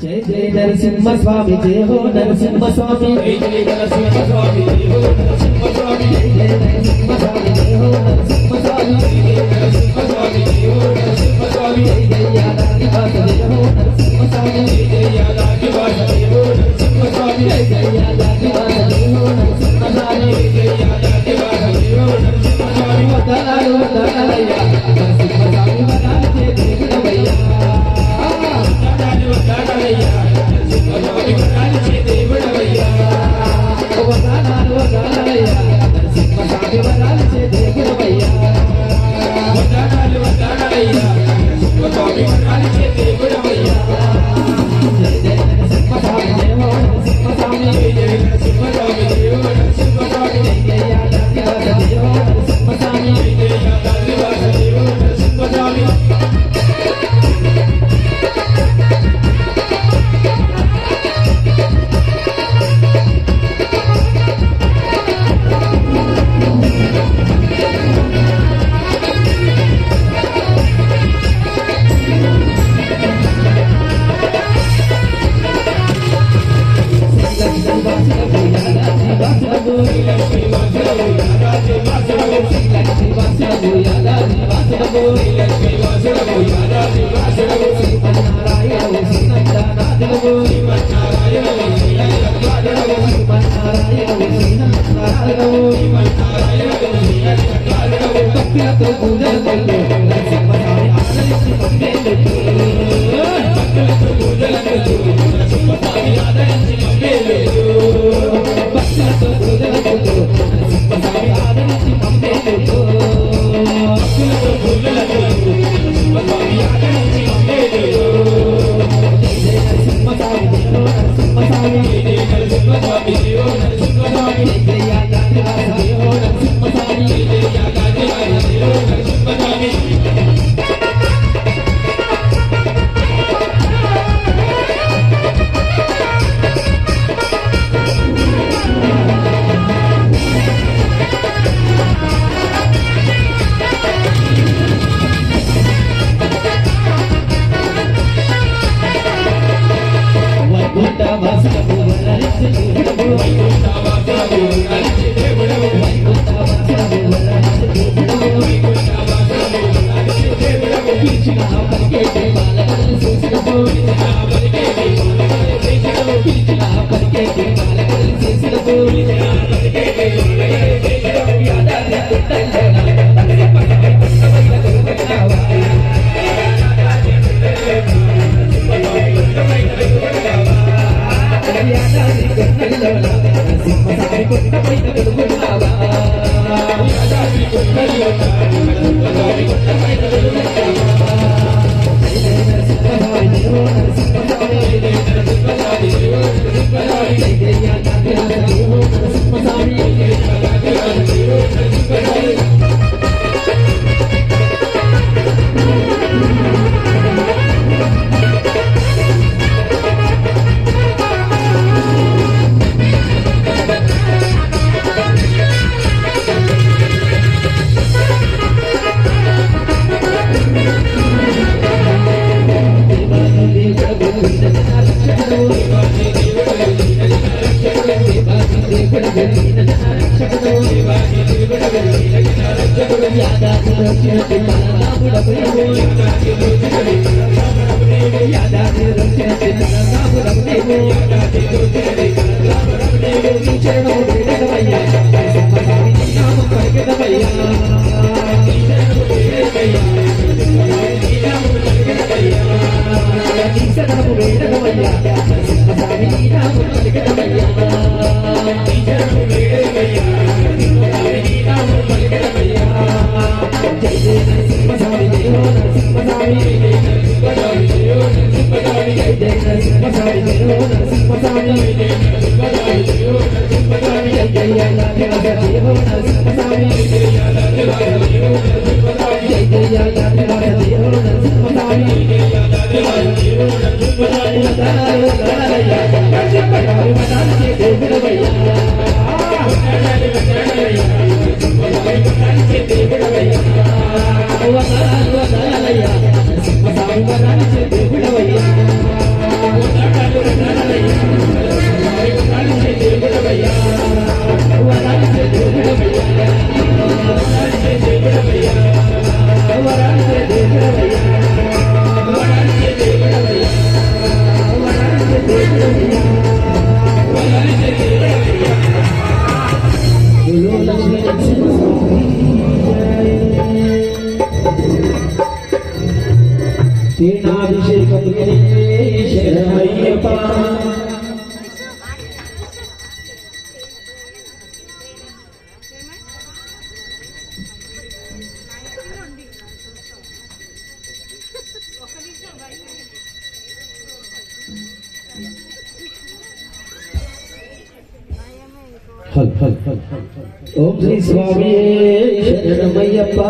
जय जय नरसिंह स्वामी जय हो नरसिंह स्वामी जय जय नरसिंह स्वामी जय हो नरसिंह स्वामी जय जय नरसिंह स्वामी जय हो नरसिंह स्वामी जय जय नरसिंह स्वामी जय हो नरसिंह स्वामी जय जय यादादिवास जय हो नरसिंह स्वामी जय जय यादादिवास जय हो नरसिंह स्वामी जय जय यादादिवास जय हो नरसिंह स्वामी जय जय यादादिवास जय हो नरसिंह स्वामी वदनाय वदनाया नरसिंह स्वामी वदनाय देव भैया Thank you. హల్ హల్ హల్ ఓం శ్రీ స్వామి శరణమయ్యప్ప